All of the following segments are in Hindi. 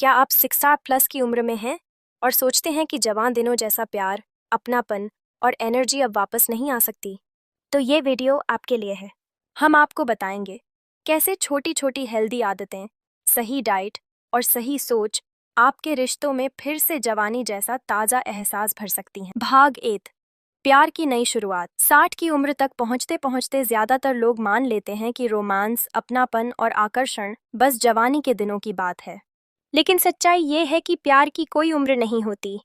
क्या आप 60+ की उम्र में हैं और सोचते हैं कि जवान दिनों जैसा प्यार, अपनापन और एनर्जी अब वापस नहीं आ सकती? तो ये वीडियो आपके लिए है। हम आपको बताएंगे कैसे छोटी छोटी हेल्दी आदतें, सही डाइट और सही सोच आपके रिश्तों में फिर से जवानी जैसा ताज़ा एहसास भर सकती हैं। भाग 8, प्यार की नई शुरुआत। 60 की उम्र तक पहुंचते पहुंचते ज्यादातर लोग मान लेते हैं कि रोमांस, अपनापन और आकर्षण बस जवानी के दिनों की बात है। लेकिन सच्चाई ये है कि प्यार की कोई उम्र नहीं होती।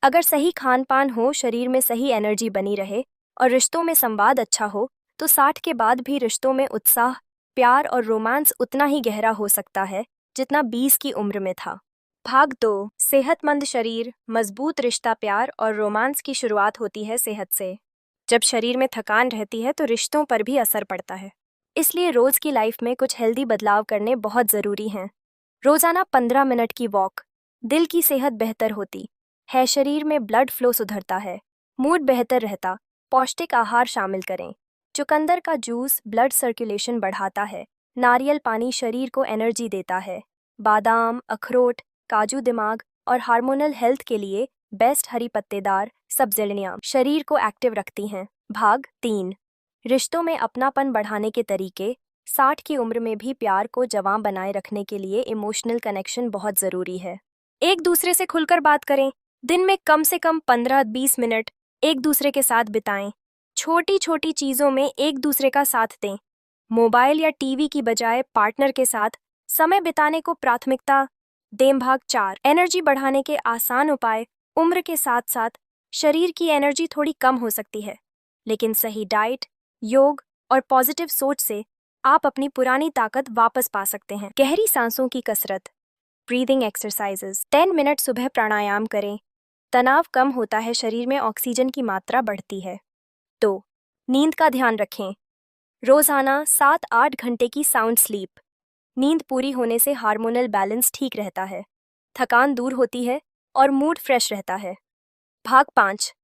अगर सही खान पान हो, शरीर में सही एनर्जी बनी रहे और रिश्तों में संवाद अच्छा हो, तो 60 के बाद भी रिश्तों में उत्साह, प्यार और रोमांस उतना ही गहरा हो सकता है जितना 20 की उम्र में था। भाग 2, सेहतमंद शरीर, मजबूत रिश्ता। प्यार और रोमांस की शुरुआत होती है सेहत से। जब शरीर में थकान रहती है तो रिश्तों पर भी असर पड़ता है। इसलिए रोज की लाइफ में कुछ हेल्दी बदलाव करने बहुत ज़रूरी हैं। रोजाना 15 मिनट की वॉक, दिल की सेहत बेहतर होती है, शरीर में ब्लड फ्लो सुधरता है, मूड बेहतर रहता। पौष्टिक आहार शामिल करें। चुकंदर का जूस ब्लड सर्कुलेशन बढ़ाता है। नारियल पानी शरीर को एनर्जी देता है। बादाम, अखरोट, काजू दिमाग और हार्मोनल हेल्थ के लिए बेस्ट। हरी पत्तेदार सब्जियां शरीर को एक्टिव रखती हैं। भाग 3, रिश्तों में अपनापन बढ़ाने के तरीके। 60 की उम्र में भी प्यार को जवां बनाए रखने के लिए इमोशनल कनेक्शन बहुत ज़रूरी है। एक दूसरे से खुलकर बात करें। दिन में कम से कम 15-20 मिनट एक दूसरे के साथ बिताएं। छोटी छोटी चीज़ों में एक दूसरे का साथ दें। मोबाइल या टीवी की बजाय पार्टनर के साथ समय बिताने को प्राथमिकता दें। भाग 4, एनर्जी बढ़ाने के आसान उपाय। उम्र के साथ साथ शरीर की एनर्जी थोड़ी कम हो सकती है, लेकिन सही डाइट, योग और पॉजिटिव सोच से आप अपनी पुरानी ताकत वापस पा सकते हैं। गहरी सांसों की कसरत, ब्रीदिंग एक्सरसाइजेस। 10 मिनट सुबह प्राणायाम करें। तनाव कम होता है, शरीर में ऑक्सीजन की मात्रा बढ़ती है। तो नींद का ध्यान रखें। रोजाना 7-8 घंटे की साउंड स्लीप। नींद पूरी होने से हार्मोनल बैलेंस ठीक रहता है, थकान दूर होती है और मूड फ्रेश रहता है। भाग 5,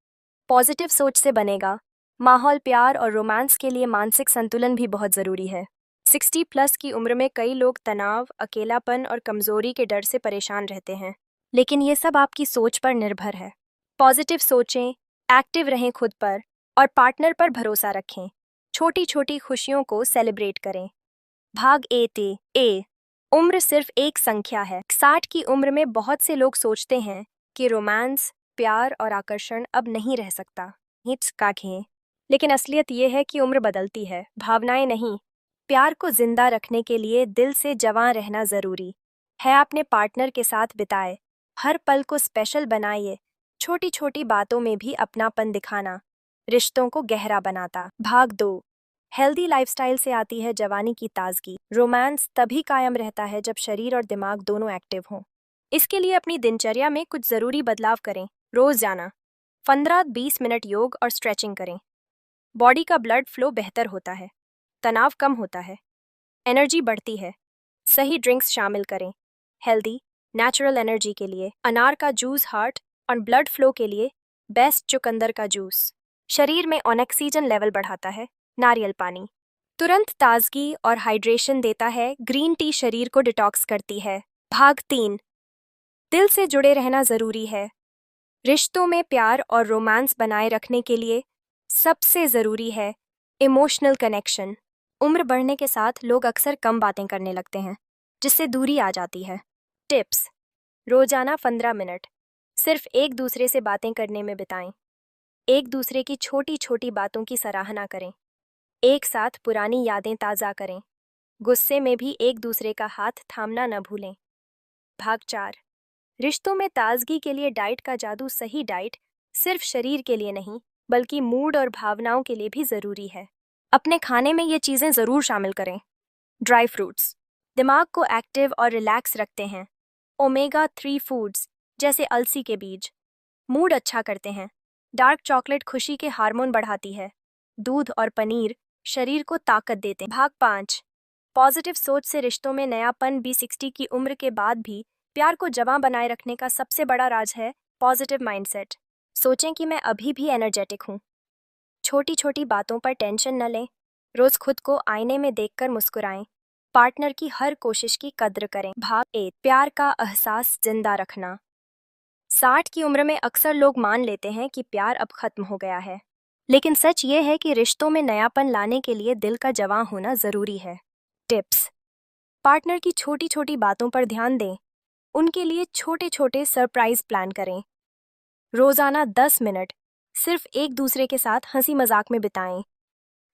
पॉजिटिव सोच से बनेगा माहौल। प्यार और रोमांस के लिए मानसिक संतुलन भी बहुत ज़रूरी है। 60+ की उम्र में कई लोग तनाव, अकेलापन और कमज़ोरी के डर से परेशान रहते हैं, लेकिन ये सब आपकी सोच पर निर्भर है। पॉजिटिव सोचें, एक्टिव रहें खुद पर और पार्टनर पर भरोसा रखें। छोटी छोटी खुशियों को सेलिब्रेट करें। भाग 8 ए, उम्र सिर्फ एक संख्या है। 60 की उम्र में बहुत से लोग सोचते हैं कि रोमांस, प्यार और आकर्षण अब नहीं रह सकता। हिट्स का घें, लेकिन असलियत यह है कि उम्र बदलती है, भावनाएं नहीं। प्यार को जिंदा रखने के लिए दिल से जवां रहना जरूरी है। अपने पार्टनर के साथ बिताए हर पल को स्पेशल बनाइए। छोटी छोटी बातों में भी अपनापन दिखाना रिश्तों को गहरा बनाता। भाग 2, हेल्दी लाइफस्टाइल से आती है जवानी की ताजगी। रोमांस तभी कायम रहता है जब शरीर और दिमाग दोनों एक्टिव हों। इसके लिए अपनी दिनचर्या में कुछ ज़रूरी बदलाव करें। रोज जाना 15-20 मिनट योग और स्ट्रेचिंग करें। बॉडी का ब्लड फ्लो बेहतर होता है, तनाव कम होता है, एनर्जी बढ़ती है। सही ड्रिंक्स शामिल करें। हेल्दी, नेचुरल एनर्जी के लिए अनार का जूस, हार्ट और ब्लड फ्लो के लिए बेस्ट चुकंदर का जूस। शरीर में ऑक्सीजन लेवल बढ़ाता है। नारियल पानी तुरंत ताजगी और हाइड्रेशन देता है। ग्रीन टी शरीर को डिटॉक्स करती है। भाग 3, दिल से जुड़े रहना ज़रूरी है। रिश्तों में प्यार और रोमांस बनाए रखने के लिए सबसे ज़रूरी है इमोशनल कनेक्शन। उम्र बढ़ने के साथ लोग अक्सर कम बातें करने लगते हैं, जिससे दूरी आ जाती है। टिप्स, रोजाना 15 मिनट सिर्फ एक दूसरे से बातें करने में बिताएं। एक दूसरे की छोटी छोटी बातों की सराहना करें। एक साथ पुरानी यादें ताज़ा करें। गुस्से में भी एक दूसरे का हाथ थामना न भूलें। भाग 4, रिश्तों में ताजगी के लिए डाइट का जादू। सही डाइट सिर्फ शरीर के लिए नहीं, बल्कि मूड और भावनाओं के लिए भी ज़रूरी है। अपने खाने में ये चीज़ें ज़रूर शामिल करें। ड्राई फ्रूट्स दिमाग को एक्टिव और रिलैक्स रखते हैं। ओमेगा 3 फूड्स जैसे अलसी के बीज मूड अच्छा करते हैं। डार्क चॉकलेट खुशी के हार्मोन बढ़ाती है। दूध और पनीर शरीर को ताकत देते हैं। भाग 5, पॉजिटिव सोच से रिश्तों में नयापन भी। 60 की उम्र के बाद भी प्यार को जवां बनाए रखने का सबसे बड़ा राज है पॉजिटिव माइंडसेट। सोचें कि मैं अभी भी एनर्जेटिक हूँ। छोटी छोटी बातों पर टेंशन न लें। रोज खुद को आईने में देखकर मुस्कुराएं। पार्टनर की हर कोशिश की कद्र करें। भाग 1, प्यार का एहसास जिंदा रखना। 60 की उम्र में अक्सर लोग मान लेते हैं कि प्यार अब खत्म हो गया है, लेकिन सच ये है कि रिश्तों में नयापन लाने के लिए दिल का जवां होना जरूरी है। टिप्स: पार्टनर की छोटी छोटी बातों पर ध्यान दें, उनके लिए छोटे छोटे सरप्राइज प्लान करें। रोजाना 10 मिनट सिर्फ एक दूसरे के साथ हंसी मजाक में बिताएं।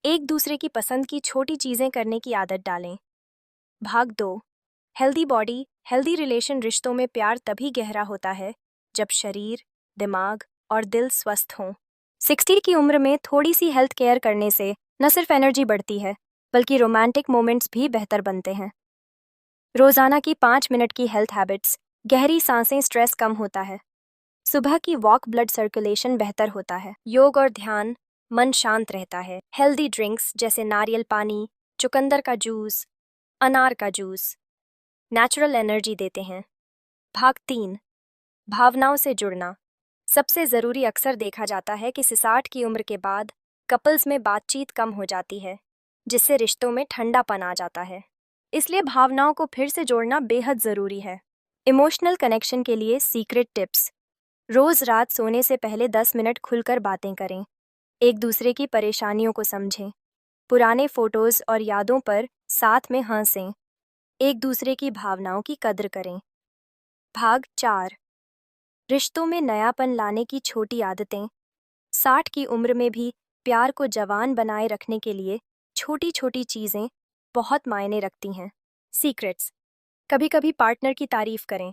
एक दूसरे की पसंद की छोटी चीजें करने की आदत डालें। भाग 2, हेल्दी बॉडी हेल्दी रिलेशन। रिश्तों में प्यार तभी गहरा होता है जब शरीर, दिमाग और दिल स्वस्थ हों। 60 की उम्र में थोड़ी सी हेल्थ केयर करने से न सिर्फ एनर्जी बढ़ती है, बल्कि रोमांटिक मोमेंट्स भी बेहतर बनते हैं। रोजाना की 5 मिनट की हेल्थ हैबिट्स: गहरी सांसें, स्ट्रेस कम होता है। सुबह की वॉक, ब्लड सर्कुलेशन बेहतर होता है। योग और ध्यान, मन शांत रहता है। हेल्दी ड्रिंक्स जैसे नारियल पानी, चुकंदर का जूस, अनार का जूस नेचुरल एनर्जी देते हैं। भाग 3, भावनाओं से जुड़ना। सबसे ज़रूरी अक्सर देखा जाता है कि 60 की उम्र के बाद कपल्स में बातचीत कम हो जाती है, जिससे रिश्तों में ठंडापन आ जाता है। इसलिए भावनाओं को फिर से जोड़ना बेहद ज़रूरी है। इमोशनल कनेक्शन के लिए सीक्रेट टिप्स: रोज़ रात सोने से पहले 10 मिनट खुलकर बातें करें। एक दूसरे की परेशानियों को समझें। पुराने फोटोज़ और यादों पर साथ में हंसें। एक दूसरे की भावनाओं की कद्र करें। भाग 4, रिश्तों में नयापन लाने की छोटी आदतें। 60 की उम्र में भी प्यार को जवान बनाए रखने के लिए छोटी छोटी चीज़ें बहुत मायने रखती हैं। सीक्रेट्स: कभी कभी पार्टनर की तारीफ करें।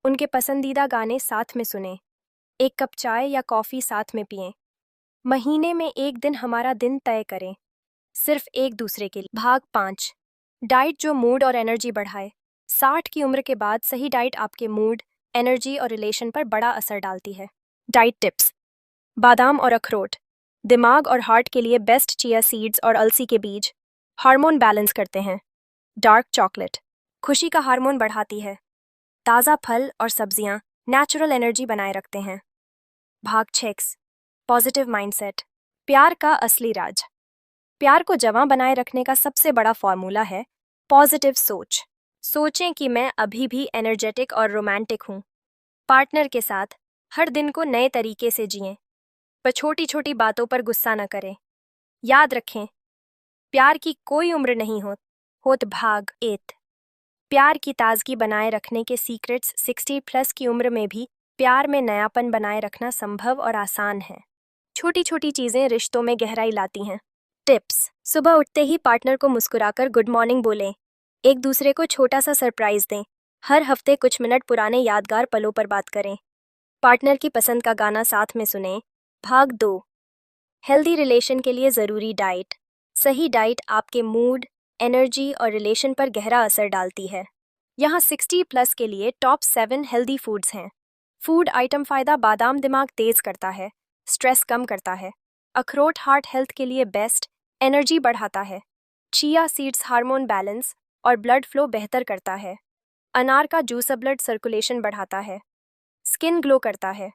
उनके पसंदीदा गाने साथ में सुनें। एक कप चाय या कॉफ़ी साथ में पिएं। महीने में एक दिन हमारा दिन तय करें, सिर्फ एक दूसरे के लिए। भाग 5, डाइट जो मूड और एनर्जी बढ़ाए। 60 की उम्र के बाद सही डाइट आपके मूड, एनर्जी और रिलेशन पर बड़ा असर डालती है। डाइट टिप्स: बादाम और अखरोट दिमाग और हार्ट के लिए बेस्ट। चिया सीड्स और अलसी के बीज हार्मोन बैलेंस करते हैं। डार्क चॉकलेट खुशी का हार्मोन बढ़ाती है। ताज़ा फल और सब्जियां नेचुरल एनर्जी बनाए रखते हैं। भाग 6, पॉजिटिव माइंडसेट प्यार का असली राज। प्यार को जवां बनाए रखने का सबसे बड़ा फॉर्मूला है पॉजिटिव सोच। सोचें कि मैं अभी भी एनर्जेटिक और रोमांटिक हूँ। पार्टनर के साथ हर दिन को नए तरीके से जिएं, पर छोटी छोटी बातों पर गुस्सा न करें। याद रखें, प्यार की कोई उम्र नहीं होत। भाग 8, प्यार की ताजगी बनाए रखने के सीक्रेट्स। 60 प्लस की उम्र में भी प्यार में नयापन बनाए रखना संभव और आसान है। छोटी छोटी चीजें रिश्तों में गहराई लाती हैं। टिप्स: सुबह उठते ही पार्टनर को मुस्कुराकर गुड मॉर्निंग बोलें। एक दूसरे को छोटा सा सरप्राइज दें। हर हफ्ते कुछ मिनट पुराने यादगार पलों पर बात करें। पार्टनर की पसंद का गाना साथ में सुनें। भाग 2, हेल्दी रिलेशन के लिए ज़रूरी डाइट। सही डाइट आपके मूड, एनर्जी और रिलेशन पर गहरा असर डालती है। यहाँ 60 प्लस के लिए टॉप 7 हेल्दी फूड्स हैं। फूड आइटम फ़ायदा: बादाम दिमाग तेज करता है, स्ट्रेस कम करता है। अखरोट हार्ट हेल्थ के लिए बेस्ट, एनर्जी बढ़ाता है। चिया सीड्स हार्मोन बैलेंस और ब्लड फ्लो बेहतर करता है। अनार का जूस ब्लड सर्कुलेशन बढ़ाता है, स्किन ग्लो करता है।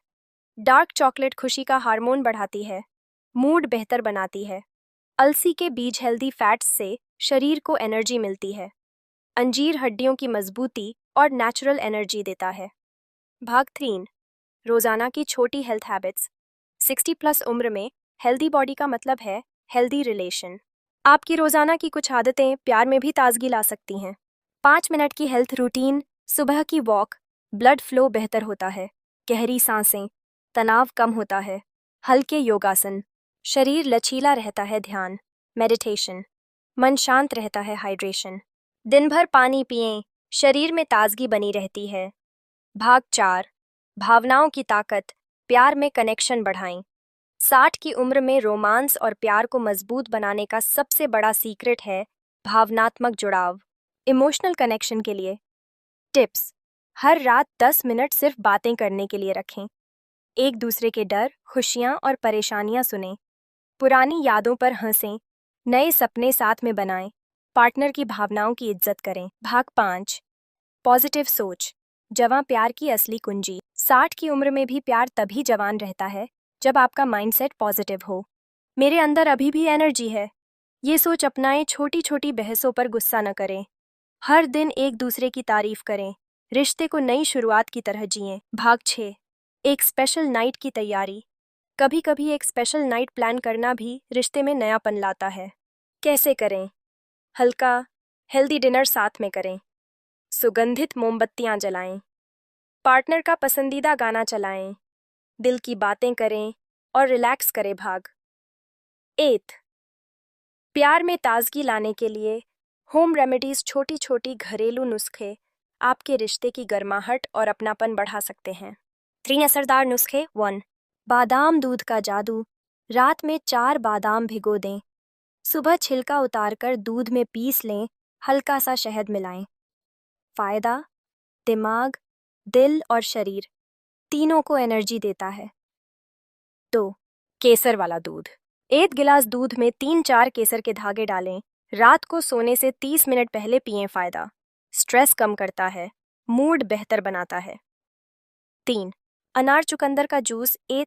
डार्क चॉकलेट खुशी का हार्मोन बढ़ाती है, मूड बेहतर बनाती है। अलसी के बीज हेल्दी फैट्स से शरीर को एनर्जी मिलती है। अंजीर हड्डियों की मजबूती और नेचुरल एनर्जी देता है। भाग 3, रोजाना की छोटी हेल्थ हैबिट्स। 60 प्लस उम्र में हेल्दी बॉडी का मतलब है हेल्दी रिलेशन। आपकी रोजाना की कुछ आदतें प्यार में भी ताजगी ला सकती हैं। 5 मिनट की हेल्थ रूटीन: सुबह की वॉक, ब्लड फ्लो बेहतर होता है। गहरी सांसें, तनाव कम होता है। हल्के योगासन, शरीर लचीला रहता है। ध्यान, मेडिटेशन, मन शांत रहता है। हाइड्रेशन, दिन भर पानी पिएं, शरीर में ताजगी बनी रहती है। भाग 4, भावनाओं की ताकत, प्यार में कनेक्शन बढ़ाएं। 60 की उम्र में रोमांस और प्यार को मजबूत बनाने का सबसे बड़ा सीक्रेट है भावनात्मक जुड़ाव। इमोशनल कनेक्शन के लिए टिप्स: हर रात 10 मिनट सिर्फ बातें करने के लिए रखें। एक दूसरे के डर, खुशियाँ और परेशानियाँ सुनें। पुरानी यादों पर हंसें। नए सपने साथ में बनाएं। पार्टनर की भावनाओं की इज्जत करें। भाग 5, पॉजिटिव सोच, जवां प्यार की असली कुंजी। 60 की उम्र में भी प्यार तभी जवान रहता है जब आपका माइंडसेट पॉजिटिव हो। मेरे अंदर अभी भी एनर्जी है, ये सोच अपनाएं, छोटी छोटी बहसों पर गुस्सा न करें। हर दिन एक दूसरे की तारीफ करें। रिश्ते को नई शुरुआत की तरह जिएं। भाग 6। एक स्पेशल नाइट की तैयारी। कभी कभी एक स्पेशल नाइट प्लान करना भी रिश्ते में नयापन लाता है। कैसे करें? हल्का, हेल्दी डिनर साथ में करें। सुगंधित मोमबत्तियां जलाएं। पार्टनर का पसंदीदा गाना चलाएं। दिल की बातें करें और रिलैक्स करें। भाग 8। प्यार में ताजगी लाने के लिए होम रेमेडीज। छोटी छोटी घरेलू नुस्खे आपके रिश्ते की गर्माहट और अपनापन बढ़ा सकते हैं। 3 असरदार नुस्खे। 1। बादाम दूध का जादू। रात में 4 बादाम भिगो दें। सुबह छिलका उतारकर दूध में पीस लें। हल्का सा शहद मिलाएं। फायदा: दिमाग, दिल और शरीर तीनों को एनर्जी देता है। 2। केसर वाला दूध। 1 गिलास दूध में 3-4 केसर के धागे डालें। रात को सोने से 30 मिनट पहले पिएं। फायदा: स्ट्रेस कम करता है, मूड बेहतर बनाता है। 3। अनार चुकंदर का जूस। 1